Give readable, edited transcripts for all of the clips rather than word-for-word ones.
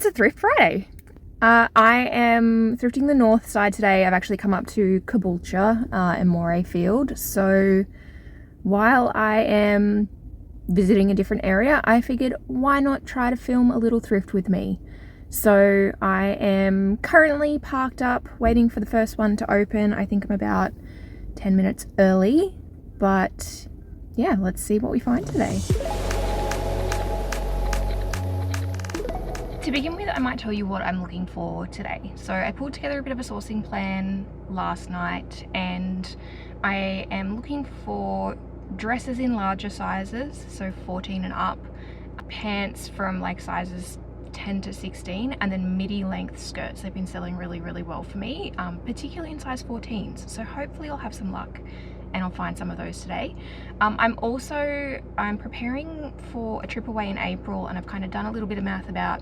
It's a Thrift Friday. I am thrifting the Northside today. I've actually come up to Kabula in Morfield. So while I am visiting a different area, I figured why not try to film a little thrift with me. So I am currently parked up waiting for the first one to open. I think I'm about 10 minutes early, but yeah, let's see what we find today. To begin with, I might tell you what I'm looking for today. So I pulled together a bit of a sourcing plan last night, and I am looking for dresses in larger sizes, so 14 and up, pants from like sizes 10 to 16, and then midi length skirts. They've been selling really well for me, particularly in size 14s. So hopefully I'll have some luck and I'll find some of those today. I'm preparing for a trip away in April, and I've kind of done a little bit of math about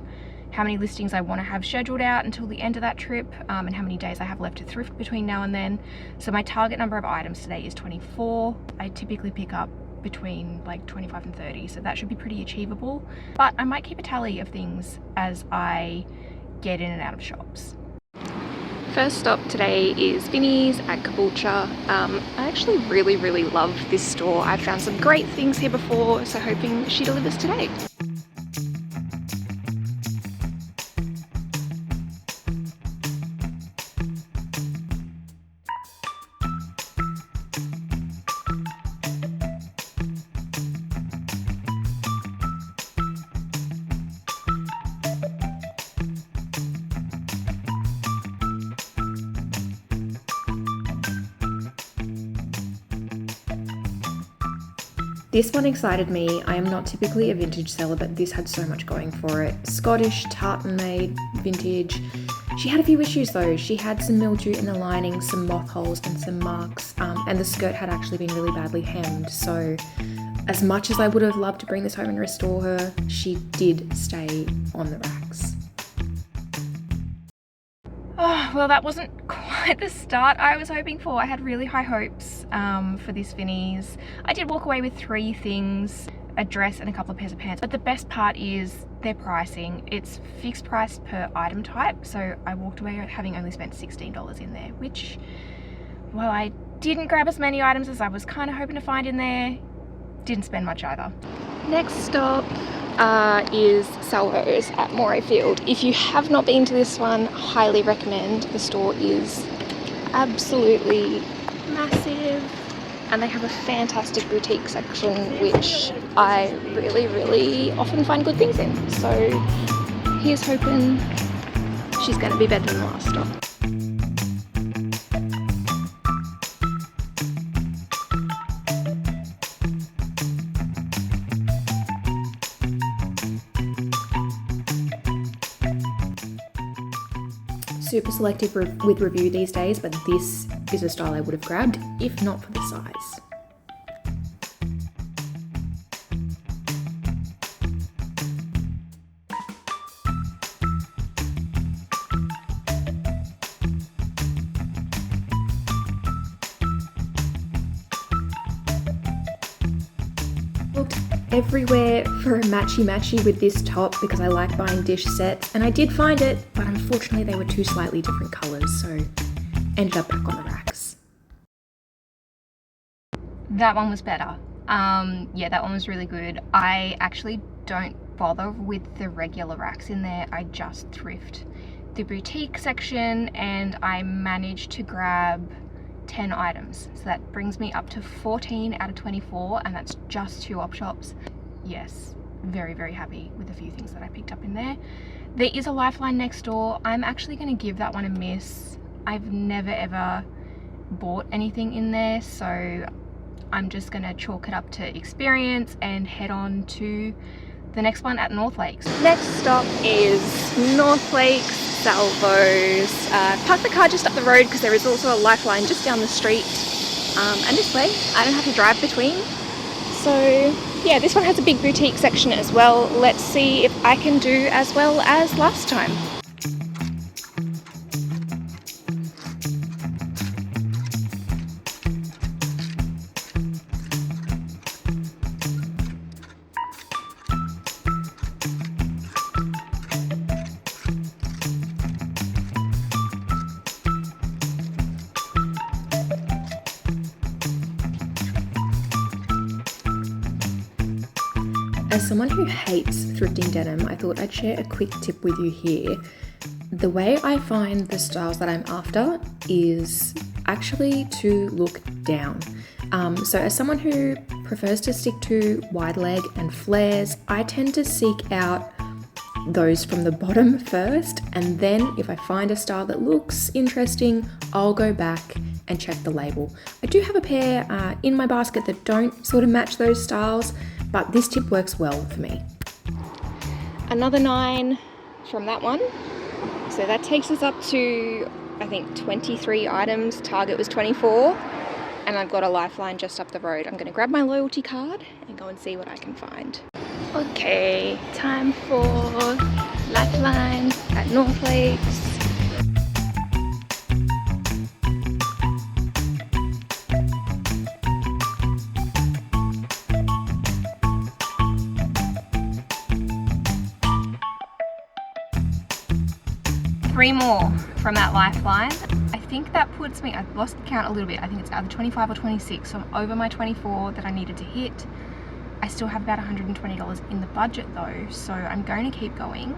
how many listings I want to have scheduled out until the end of that trip, and how many days I have left to thrift between now and then. So my target number of items today is 24. I typically pick up between like 25 and 30, so that should be pretty achievable. But I might keep a tally of things as I get in and out of shops. First stop today is Vinnies Kabula. I actually really love this store. I've found some great things here before, so hoping she delivers today. This one excited me. I am not typically a vintage seller, but this had so much going for it. Scottish, tartan made, vintage. She had a few issues though. She had some mildew in the lining, some moth holes and some marks, and the skirt had actually been really badly hemmed. So as much as I would have loved to bring this home and restore her, she did stay on the racks. Oh, well, that wasn't quite the start I was hoping for. I had really high hopes for this Vinnies. I did walk away with 3 things, a dress and a couple of pairs of pants, but the best part is their pricing. It's fixed price per item type, so I walked away having only spent $16 in there, which, while I didn't grab as many items as I was kind of hoping to find in there, didn't spend much either. Next stop is Salvos at Morfield. If you have not been to this one, highly recommend. The store is absolutely massive, and they have a fantastic boutique section, which I really often find good things in. So here's hoping she's going to be better than the last stop. Super selective with review these days, but this is a style I would have grabbed if not for the size. Looked everywhere for a matchy with this top because I like buying dish sets, and I did find it, but unfortunately they were 2 slightly different colours, so ended up back on the racks. That one was better. Yeah, that one was really good. I actually don't bother with the regular racks in there. I just thrift the boutique section, and I managed to grab 10 items. So that brings me up to 14 out of 24, and that's just 2 opshops. Yes, very happy with a few things that I picked up in there. There is a Lifeline next door. I'm actually going to give that one a miss. I've never ever bought anything in there, so I'm just going to chalk it up to experience and head on to the next one at North Lakes. Next stop is North Lakes Salvos. Parked the car just up the road because there is also a Lifeline just down the street, and this way I don't have to drive between. So yeah, this one has a big boutique section as well. Let's see if I can do as well as last time. As someone who hates thrifting denim, I thought I'd share a quick tip with you here. The way I find the styles that I'm after is actually to look down. So as someone who prefers to stick to wide leg and flares, I tend to seek out those from the bottom first, and then if I find a style that looks interesting, I'll go back and check the label. I do have a pair in my basket that don't sort of match those styles, but this tip works well for me. Another 9 from that one. So that takes us up to, I think, 23 items. Target was 24. And I've got a Lifeline just up the road. I'm gonna grab my loyalty card and go and see what I can find. Okay, time for Lifeline at North Lakes. Three more from that Lifeline. I think that puts me, I've lost the count a little bit. I think it's either 25 or 26, so I'm over my 24 that I needed to hit. I still have about $120 in the budget though, so I'm going to keep going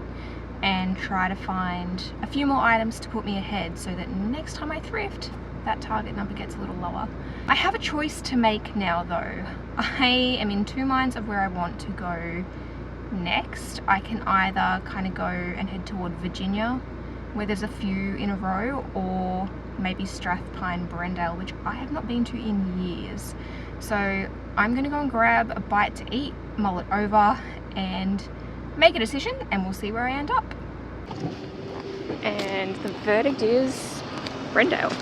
and try to find a few more items to put me ahead so that next time I thrift, that target number gets a little lower. I have a choice to make now though. I am in two minds of where I want to go next. I can either kind of go and head toward Virginia, where there's a few in a row, or maybe Strathpine Brendale, which I have not been to in years. So I'm gonna go and grab a bite to eat, mull it over, and make a decision, and we'll see where I end up. And the verdict is Brendale.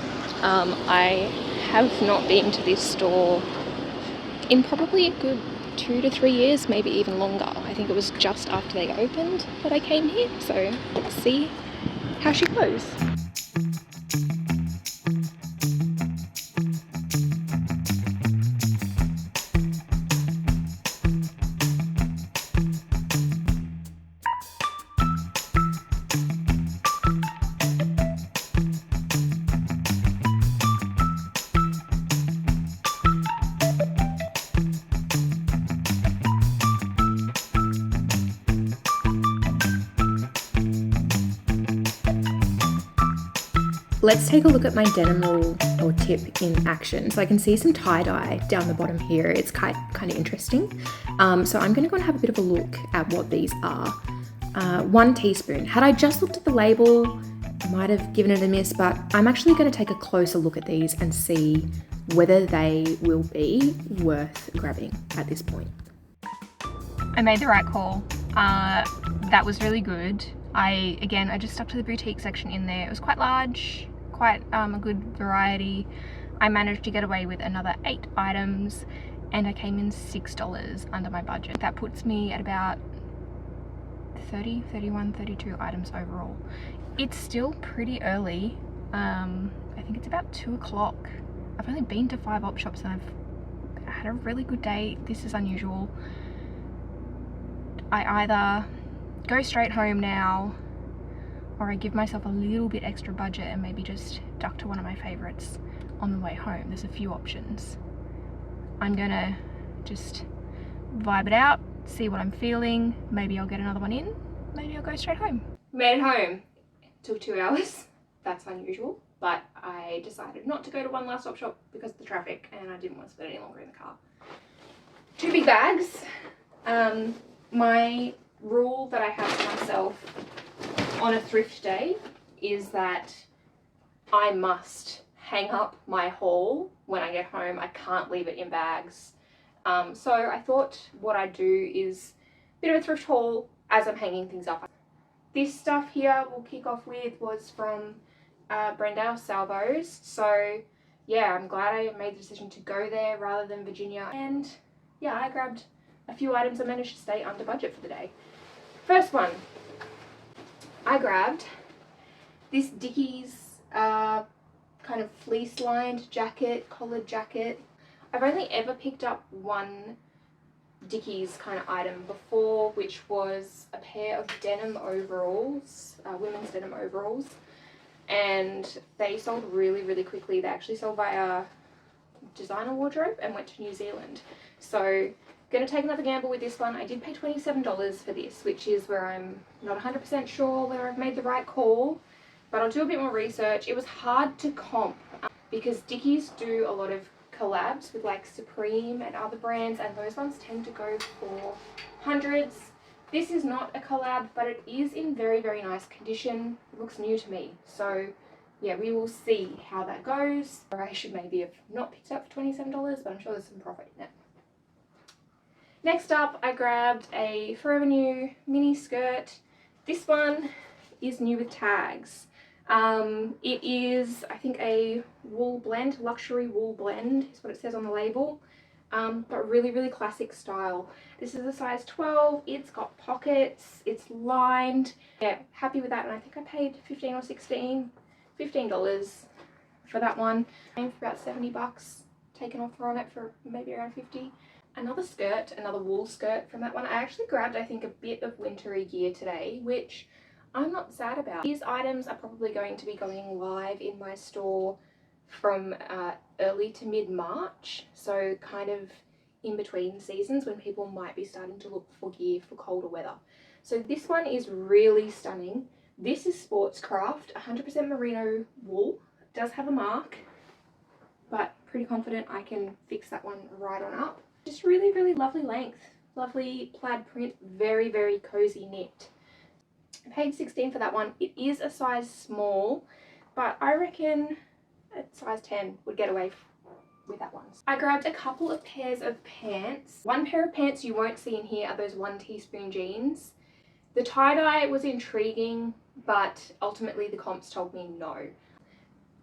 I have not been to this store in probably a good 2 to 3 years, maybe even longer. I think it was just after they opened that I came here, so let's see how she goes. Let's take a look at my denim rule or tip in action. So I can see some tie-dye down the bottom here. It's kind of interesting. So I'm going to go and have a bit of a look at what these are. 1 teaspoon. Had I just looked at the label, I might have given it a miss, but I'm actually going to take a closer look at these and see whether they will be worth grabbing at this point. I made the right call. That was really good. I just stuck to the boutique section in there. It was quite large, quite a good variety. I managed to get away with another 8 items and I came in $6 under my budget. That puts me at about 30, 31, 32 items overall. It's still pretty early. I think it's about 2 o'clock. I've only been to 5 op shops and I've had a really good day. This is unusual. I either go straight home now, or I give myself a little bit extra budget and maybe just duck to one of my favorites on the way home. There's a few options. I'm gonna just vibe it out, see what I'm feeling. Maybe I'll get another one in, maybe I'll go straight home. Made it home. It took 2 hours. That's unusual, but I decided not to go to one last op shop because of the traffic and I didn't want to spend any longer in the car. 2 big bags. My rule that I have for myself on a thrift day is that I must hang up my haul when I get home. I can't leave it in bags. So I thought what I'd do is a bit of a thrift haul as I'm hanging things up. This stuff here we'll kick off with was from Brendale Salvos. So yeah, I'm glad I made the decision to go there rather than Virginia. And yeah, I grabbed a few items and managed to stay under budget for the day. First one, I grabbed this Dickies kind of fleece lined jacket, collared jacket. I've only ever picked up one Dickies kind of item before, which was a pair of denim overalls, women's denim overalls, and they sold really, really quickly. They actually sold via Designer Wardrobe and went to New Zealand. So Gonna take another gamble with this one. I did pay $27 for this, which is where I'm not 100% sure whether I've made the right call, but I'll do a bit more research. It was hard to comp because Dickies do a lot of collabs with like Supreme and other brands, and those ones tend to go for hundreds. This is not a collab, but it is in very, very nice condition. It looks new to me. So yeah, we will see how that goes. Or I should maybe have not picked it up for $27, but I'm sure there's some profit in it. Next up, I grabbed a Forever New mini skirt. This one is new with tags. It is, I think, a wool blend, luxury wool blend is what it says on the label, but really, really classic style. This is a size 12, it's got pockets, it's lined. Yeah, happy with that, and I think I paid $15 or $15 for that one. And for about 70 bucks, taken offer on it for maybe around 50. Another skirt, another wool skirt from that one. I actually grabbed, I think, a bit of wintry gear today, which I'm not sad about. These items are probably going to be going live in my store from early to mid-March, so kind of in between seasons when people might be starting to look for gear for colder weather. So this one is really stunning. This is Sportscraft, 100% merino wool. It does have a mark, but pretty confident I can fix that one right on up. Just really, really lovely length, lovely plaid print, very, very cozy knit. I paid $16 for that one. It is a size small, but I reckon a size 10 would get away with that one. I grabbed a couple of pairs of pants. One pair of pants you won't see in here are those 1 teaspoon jeans. The tie-dye was intriguing, but ultimately the comps told me no.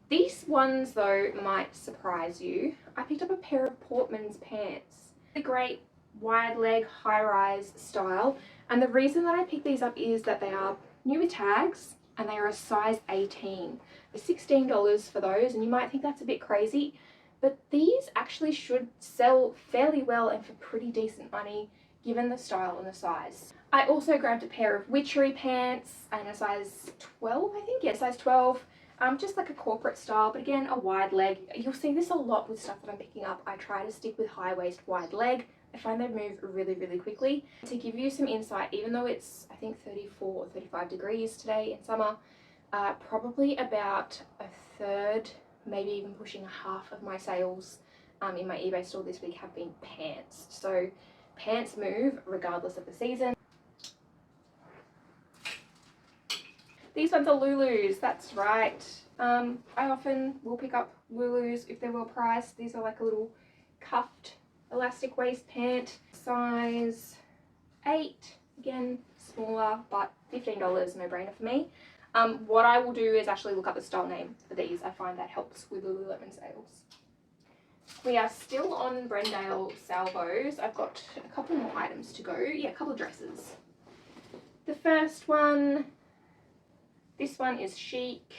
These ones though might surprise you. I picked up a pair of Portman's pants. A great wide leg high rise style, and the reason that I picked these up is that they are new with tags and they are a size 18. They're $16 for those, and you might think that's a bit crazy, but these actually should sell fairly well and for pretty decent money given the style and the size. I also grabbed a pair of witchery pants in a size 12, I think, yeah, size 12. Just like a corporate style, but again, a wide leg. You'll see this a lot with stuff that I'm picking up. I try to stick with high waist, wide leg. I find they move really, really quickly. To give you some insight, even though it's, I think, 34 or 35 degrees today in summer, probably about a third, maybe even pushing a half of my sales in my eBay store this week have been pants. So pants move regardless of the season. These ones are Lulus, that's right. I often will pick up Lulus if they're well priced. These are like a little cuffed elastic waist pant, size 8, again smaller, but $15, no brainer for me. What I will do is actually look up the style name for these. I find that helps with Lululemon sales. We are still on Brendale Salvos. I've got a couple more items to go. Yeah, a couple of dresses. The first one, this one is chic.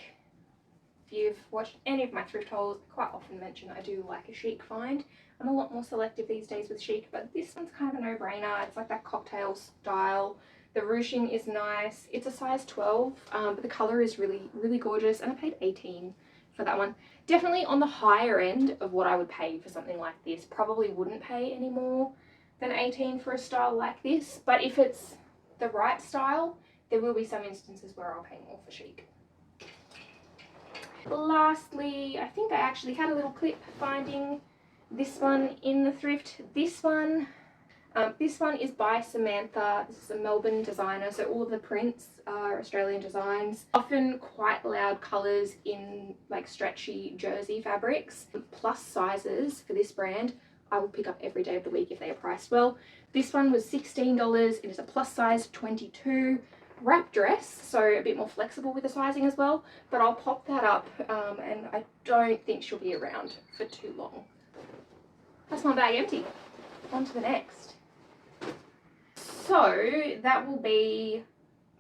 If you've watched any of my thrift hauls, I quite often mention I do like a chic find. I'm a lot more selective these days with chic, but this one's kind of a no-brainer. It's like that cocktail style. The ruching is nice. It's a size 12, but the colour is really, really gorgeous, and I paid $18 for that one. Definitely on the higher end of what I would pay for something like this. Probably wouldn't pay any more than $18 for a style like this, but if it's the right style, there will be some instances where I'll pay more for chic. Lastly, I think I actually had a little clip finding this one in the thrift. This one is by Samantha. This is a Melbourne designer, so all of the prints are Australian designs. Often quite loud colours in like stretchy jersey fabrics. Plus sizes for this brand I will pick up every day of the week if they are priced well. This one was $16. It is a plus size 22 wrap dress, so a bit more flexible with the sizing as well, but I'll pop that up and I don't think she'll be around for too long. That's my bag empty. On to the next. So that will be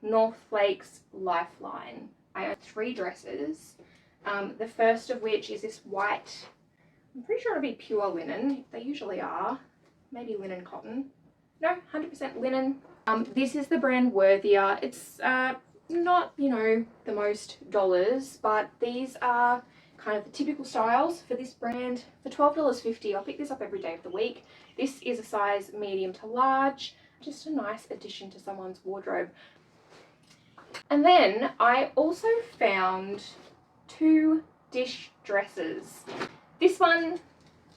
Northlake's Lifeline. I own 3 dresses. The first of which is this white, I'm pretty sure it'll be pure linen. They usually are. Maybe linen cotton. No, 100% linen. This is the brand Worthier. It's not, you know, the most dollars, but these are kind of the typical styles for this brand for $12.50. I'll pick this up every day of the week. This is a size medium to large, just a nice addition to someone's wardrobe. And then I also found 2 dish dresses. This one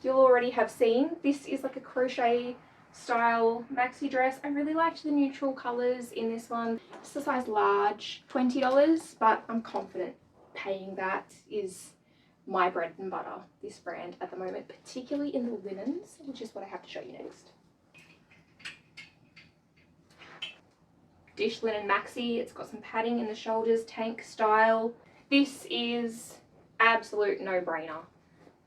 you'll already have seen. This is like a crochet style maxi dress. I really liked the neutral colours in this one. It's a size large, $20, but I'm confident paying that is my bread and butter, this brand at the moment, particularly in the linens, which is what I have to show you next. Dish linen maxi. It's got some padding in the shoulders, tank style. This is absolute no-brainer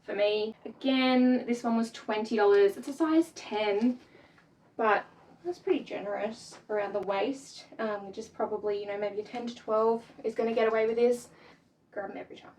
for me. Again, this one was $20. It's a size 10, but that's pretty generous around the waist, which is probably, you know, maybe a 10 to 12 is going to get away with this. Grab them every time.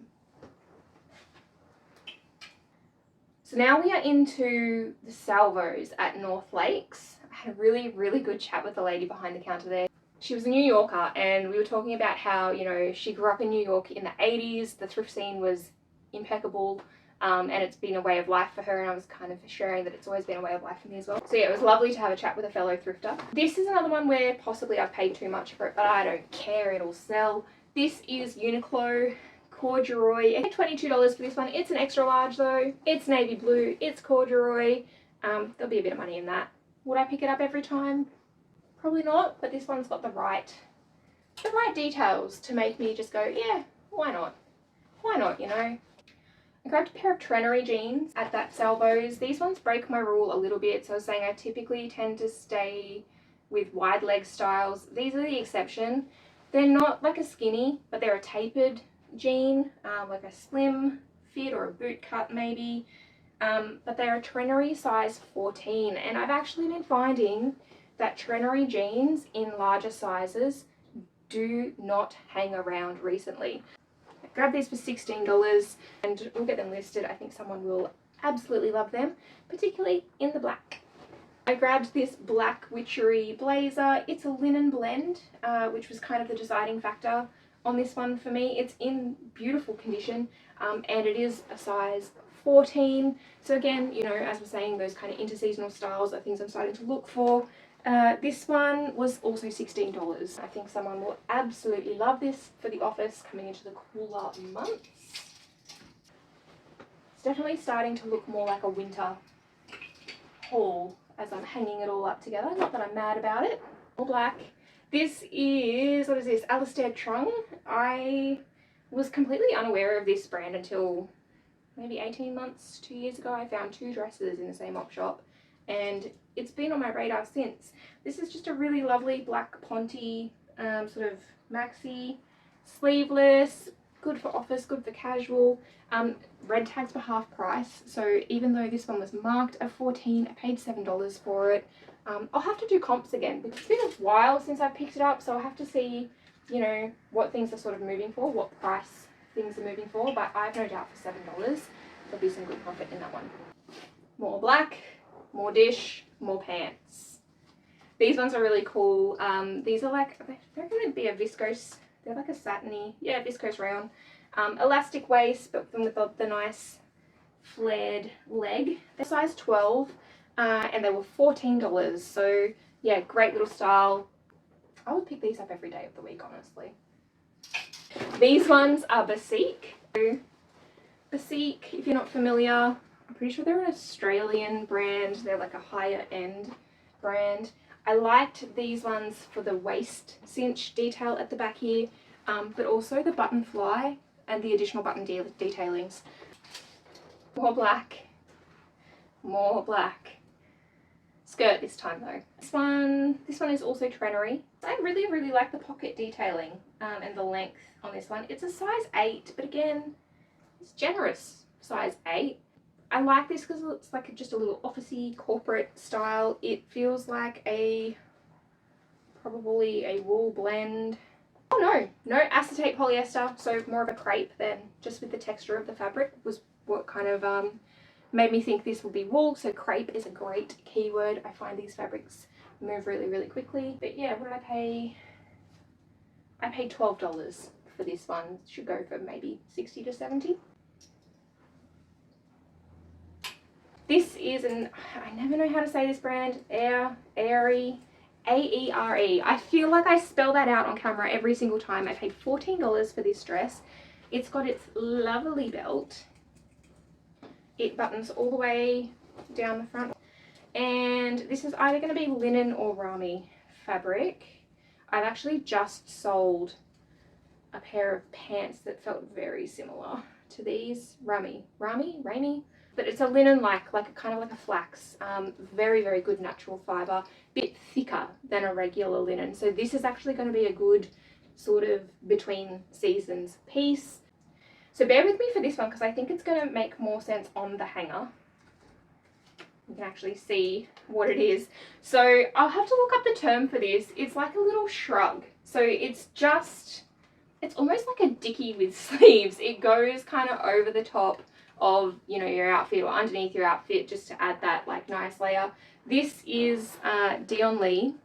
So now we are into the Salvos at North Lakes. I had a really good chat with the lady behind the counter there. She was a New Yorker, and we were talking about how, you know, she grew up in New York in the 80s. The thrift scene was impeccable, and it's been a way of life for her, and I was kind of sharing that it's always been a way of life for me as well. So yeah, it was lovely to have a chat with a fellow thrifter. This is another one where possibly I've paid too much for it, but I don't care, it'll sell. This is Uniqlo corduroy. I paid $22 for this one. It's an extra large though. It's navy blue. It's corduroy. There'll be a bit of money in that. Would I pick it up every time? Probably not, but this one's got the right details to make me just go, yeah, why not? Why not, you know? I grabbed a pair of Trenery jeans at that Salvos. These ones break my rule a little bit. So I was saying I typically tend to stay with wide leg styles. These are the exception. They're not like a skinny, but they're a tapered jean, like a slim fit or a boot cut maybe, but they're a Trenery size 14, and I've actually been finding that Trenery jeans in larger sizes do not hang around recently. I grabbed these for $16 and we'll get them listed. I think someone will absolutely love them, particularly in the black. I grabbed this black witchery blazer. It's a linen blend, which was kind of the deciding factor on this one for me. It's in beautiful condition, and it is a size 14. So again, you know, as we're saying, those kind of interseasonal styles are things I'm starting to look for. This one was also $16. I think someone will absolutely love this for the office coming into the cooler months. It's definitely starting to look more like a winter haul as I'm hanging it all up together. Not that I'm mad about it. All black. This is, what is this? Alistair Trung. I was completely unaware of this brand until maybe 18 months, 2 years ago. I found 2 dresses in the same op shop, and it's been on my radar since. This is just a really lovely black ponte sort of maxi, sleeveless, good for office, good for casual. Red tags were half price, so even though this one was marked at 14, I paid $7 for it. I'll have to do comps again because it's been a while since I've picked it up, so I'll have to see, you know, what things are sort of moving for, what price things are moving for, but I have no doubt for $7 there'll be some good profit in that one. More black, more dish, more pants. These ones are really cool. These are like, they're going to be a viscose, they're like a satiny, yeah, viscose rayon. Elastic waist, but with the nice flared leg. They're size 12, and they were $14. So yeah, great little style. I would pick these up every day of the week, honestly. These ones are Basique. Basique, if you're not familiar, I'm pretty sure they're an Australian brand. They're like a higher end brand. I liked these ones for the waist cinch detail at the back here, but also the button fly and the additional button detailings. More black, more black. Skirt this time though. This one is also Trenery. I really like the pocket detailing and the length on this one. It's a size 8, but again, it's generous size 8. I like this because it's like just a little officey corporate style. It feels like probably a wool blend. Oh no acetate polyester, so more of a crepe than just with the texture of the fabric was what kind of made me think this will be wool. So crepe is a great keyword. I find these fabrics move really quickly. But yeah, what did I pay? I paid $12 for this one. Should go for maybe 60 to 70. This is I never know how to say this brand, Aerie, A-E-R-E. I feel like I spell that out on camera every single time. I paid $14 for this dress. It's got its lovely belt. It buttons all the way down the front. And this is either going to be linen or rami fabric. I've actually just sold a pair of pants that felt very similar to these. Rami, but it's a linen like a kind of like a flax. Very, very good natural fiber, bit thicker than a regular linen. So this is actually going to be a good sort of between seasons piece. So bear with me for this one because I think it's going to make more sense on the hanger. You can actually see what it is. So I'll have to look up the term for this. It's like a little shrug. So it's almost like a dickie with sleeves. It goes kind of over the top of, you know, your outfit or underneath your outfit just to add that like nice layer. This is Dion Lee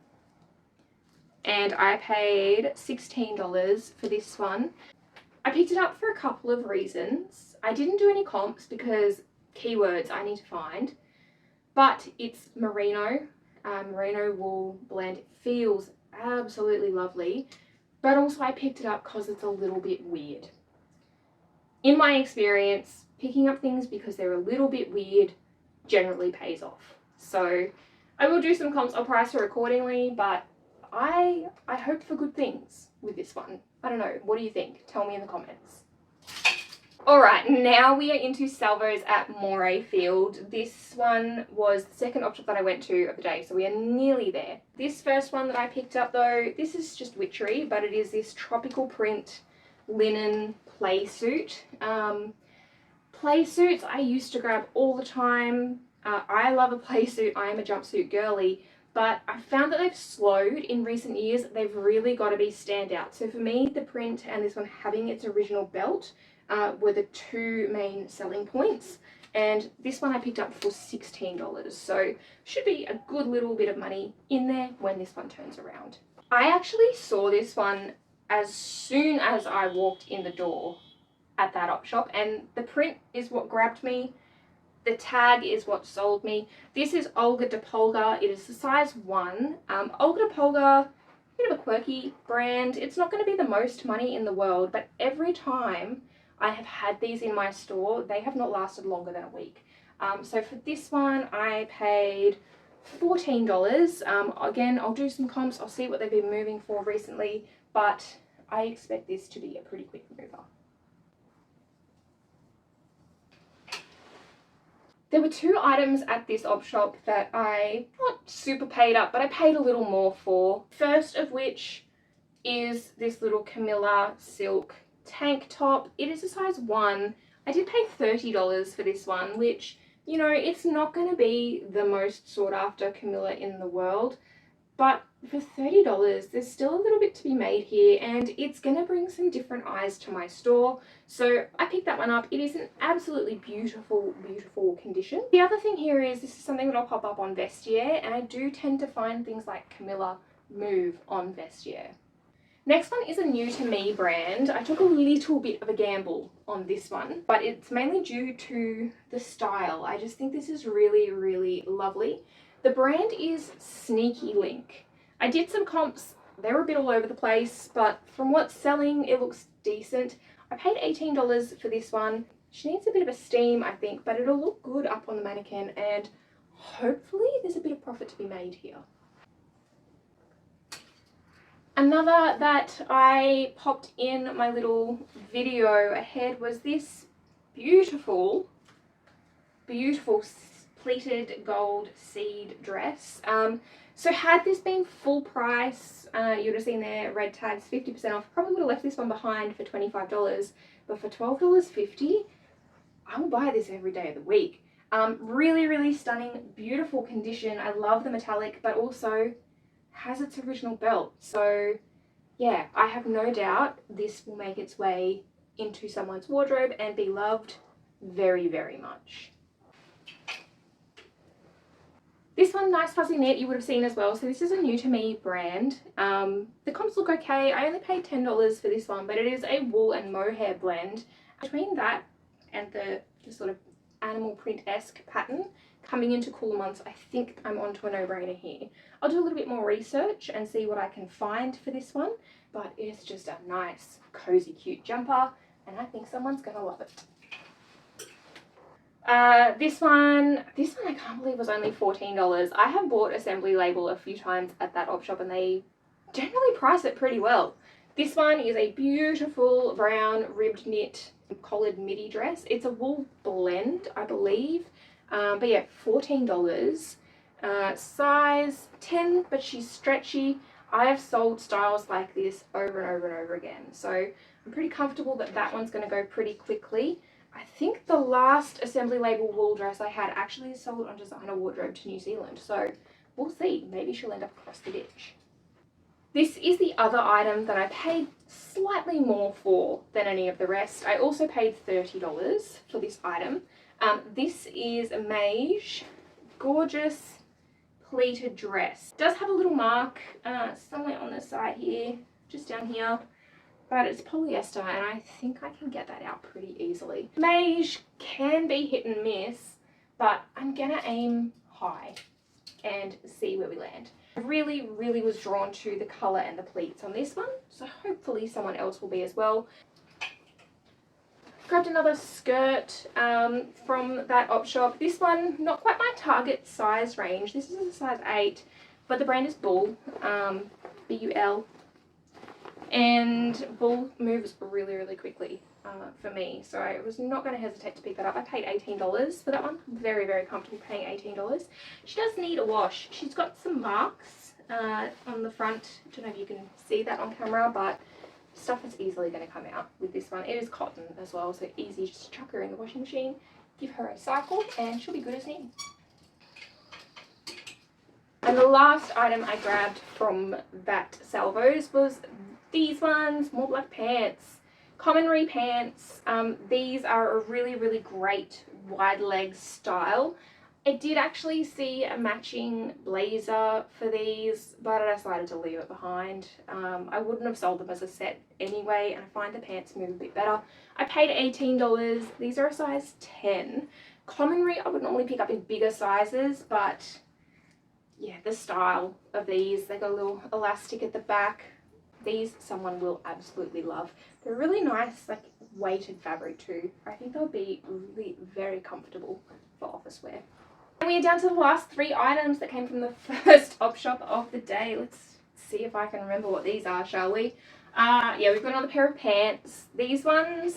and I paid $16 for this one. I picked it up for a couple of reasons. I didn't do any comps because keywords I need to find. But it's merino wool blend. It feels absolutely lovely. But also I picked it up because it's a little bit weird. In my experience, picking up things because they're a little bit weird generally pays off. So I will do some comps. I'll price her accordingly, but I hope for good things with this one. I don't know. What do you think? Tell me in the comments. Alright, now we are into Salvos at Morfield. This one was the second op shop that I went to of the day, so we are nearly there. This first one that I picked up though, this is just witchery, but it is this tropical print linen play suit. Play suits I used to grab all the time. I love a play suit. I am a jumpsuit girly, but I found that they've slowed in recent years. They've really got to be standout. So for me, the print and this one having its original belt were the two main selling points, and this one I picked up for $16, so should be a good little bit of money in there when this one turns around. I actually saw this one as soon as I walked in the door at that op shop, and the print is what grabbed me. The tag is what sold me. This is Olga de Polga. It is the size 1. Olga de Polga, bit of a quirky brand. It's not going to be the most money in the world, but every time I have had these in my store, they have not lasted longer than a week. So for this one, I paid $14. Again, I'll do some comps. I'll see what they've been moving for recently, but I expect this to be a pretty quick mover. There were two items at this op shop that I not super paid up, but I paid a little more for. First of which is this little Camilla silk tank top. It is a size 1. I did pay $30 for this one, which, you know, it's not going to be the most sought after Camilla in the world, but for $30 there's still a little bit to be made here, and it's going to bring some different eyes to my store, so I picked that one up. It is an absolutely beautiful condition. The other thing here is this is something that I'll pop up on Vestiaire, and I do tend to find things like Camilla move on Vestiaire. Next one is a new to me brand. I took a little bit of a gamble on this one, but it's mainly due to the style. I just think this is really lovely. The brand is Sneaky Link. I did some comps. They were a bit all over the place, but from what's selling, it looks decent. I paid $18 for this one. She needs a bit of a steam, I think, but it'll look good up on the mannequin, and hopefully there's a bit of profit to be made here. Another that I popped in my little video ahead was this beautiful pleated gold seed dress. So had this been full price, you would have seen their red tags 50% off. Probably would have left this one behind for $25, but for $12.50, I will buy this every day of the week. Really stunning, beautiful condition. I love the metallic, but also has its original belt. So yeah, I have no doubt this will make its way into someone's wardrobe and be loved very much. This one, Nice Fuzzy Knit, you would have seen as well. So this is a new to me brand. The comps look okay. I only paid $10 for this one, but it is a wool and mohair blend. Between that and the sort of animal print-esque pattern, coming into cooler months, I think I'm onto a no-brainer here. I'll do a little bit more research and see what I can find for this one, but it's just a nice, cozy, cute jumper, and I think someone's gonna love it. This one I can't believe was only $14. I have bought Assembly Label a few times at that op shop and they generally price it pretty well. This one is a beautiful brown ribbed knit collared midi dress. It's a wool blend, I believe. But yeah, $14. Size 10, but she's stretchy. I have sold styles like this over and over and over again. So I'm pretty comfortable that that one's going to go pretty quickly. I think the last Assembly Label wool dress I had actually sold on Designer Wardrobe to New Zealand. So we'll see. Maybe she'll end up across the ditch. This is the other item that I paid slightly more for than any of the rest. I also paid $30 for this item. This is a beige, gorgeous pleated dress. It does have a little mark somewhere on the side here, just down here, but it's polyester and I think I can get that out pretty easily. Beige can be hit and miss, but I'm gonna aim high and see where we land. I really was drawn to the colour and the pleats on this one, so hopefully someone else will be as well. Grabbed another skirt from that op shop. This one, not quite my target size range. This is a size 8, but the brand is Bull, B-U-L. And Bull moves really quickly for me, so I was not going to hesitate to pick that up. I paid $18 for that one. Very comfortable paying $18. She does need a wash. She's got some marks on the front. I don't know if you can see that on camera, but stuff is easily going to come out with this one. It is cotton as well, so easy. Just chuck her in the washing machine, give her a cycle, and she'll be good as new. And the last item I grabbed from that Salvos was these ones, more black pants, commonry pants. These are a really great wide leg style. I did actually see a matching blazer for these, but I decided to leave it behind. I wouldn't have sold them as a set anyway, and I find the pants move a bit better. I paid $18. These are a size 10. Commonry I would normally pick up in bigger sizes, but yeah, the style of these, they got a little elastic at the back. These someone will absolutely love. They're really nice, like weighted fabric too. I think they'll be really very comfortable for office wear. And we are down to the last 3 items that came from the first op shop of the day. Let's see if I can remember what these are, shall we? Yeah, we've got another pair of pants. These ones,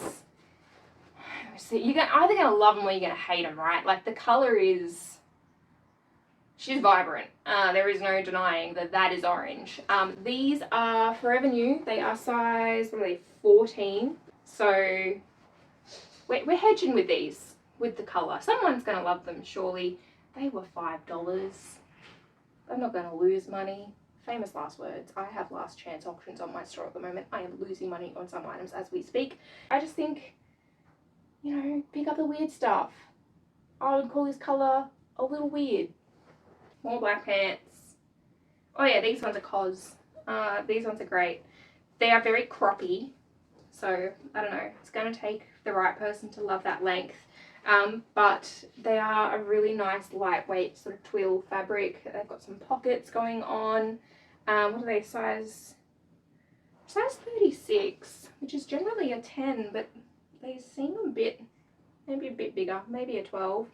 so you're either going to love them or you're going to hate them, right? Like the colour is, she's vibrant. There is no denying that that is orange. These are Forever New. They are size, what are they, 14. So we're hedging with these, with the colour. Someone's going to love them, surely. They were $5. I'm not going to lose money. Famous last words. I have last chance auctions on my store at the moment. I am losing money on some items as we speak. I just think, you know, pick up the weird stuff. I would call this colour a little weird. More black pants. Oh yeah, these ones are cos. These ones are great. They are very croppy, so I don't know. It's going to take the right person to love that length. But they are a really nice lightweight sort of twill fabric. They've got some pockets going on. What are they, size 36, which is generally a 10, but they seem a bit, maybe a bit bigger, maybe a 12.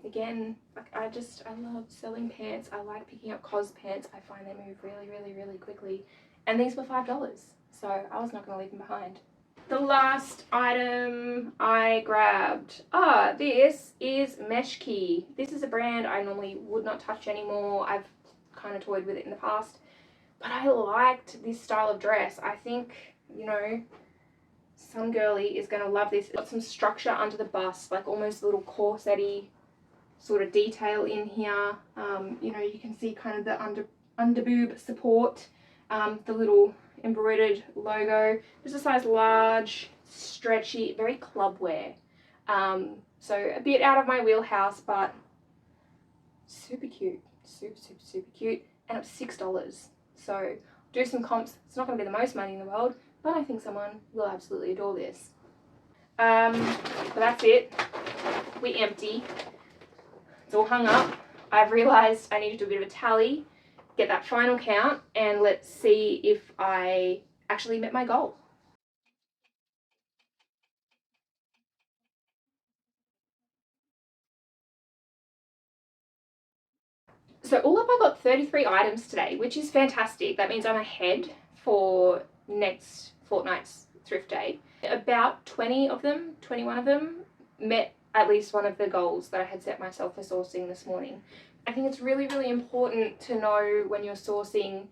Again, like I love selling pants. I like picking up cos pants. I find they move really quickly. And these were $5, so I was not going to leave them behind. The last item I grabbed, this is Meshki. This is a brand I normally would not touch anymore. I've kind of toyed with it in the past, but I liked this style of dress. I think, you know, some girly is going to love this. It's got some structure under the bust, like almost a little corset-y sort of detail in here. You know, you can see kind of the under boob support, the little embroidered logo. This is a size large, stretchy, very club wear. So a bit out of my wheelhouse, but super cute, super cute, and it's $6. So do some comps. It's not going to be the most money in the world, but I think someone will absolutely adore this. But that's it. We empty. It's all hung up. I've realised I need to do a bit of a tally, get that final count, and let's see if I actually met my goal. So all up I got 33 items today, which is fantastic. That means I'm ahead for next fortnight's thrift day. About 20 of them, 21 of them, met at least one of the goals that I had set myself for sourcing this morning. I think it's really, really important to know when you're sourcing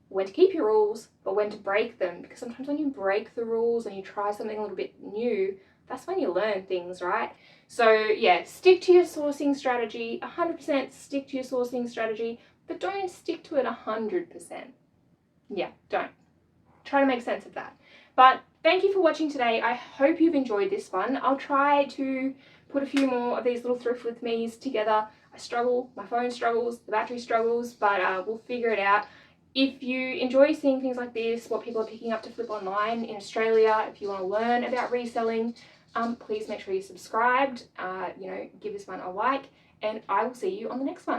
when to keep your rules, but when to break them, because sometimes when you break the rules and you try something a little bit new, that's when you learn things, right? So yeah, stick to your sourcing strategy, 100% stick to your sourcing strategy, but don't stick to it 100%. Yeah, don't. Try to make sense of that. But thank you for watching today. I hope you've enjoyed this one. I'll try to put a few more of these little thrift with me's together. I struggle, my phone struggles, the battery struggles, but we'll figure it out. If you enjoy seeing things like this, what people are picking up to flip online in Australia, if you want to learn about reselling, please make sure you're subscribed, give this one a like, and I will see you on the next one.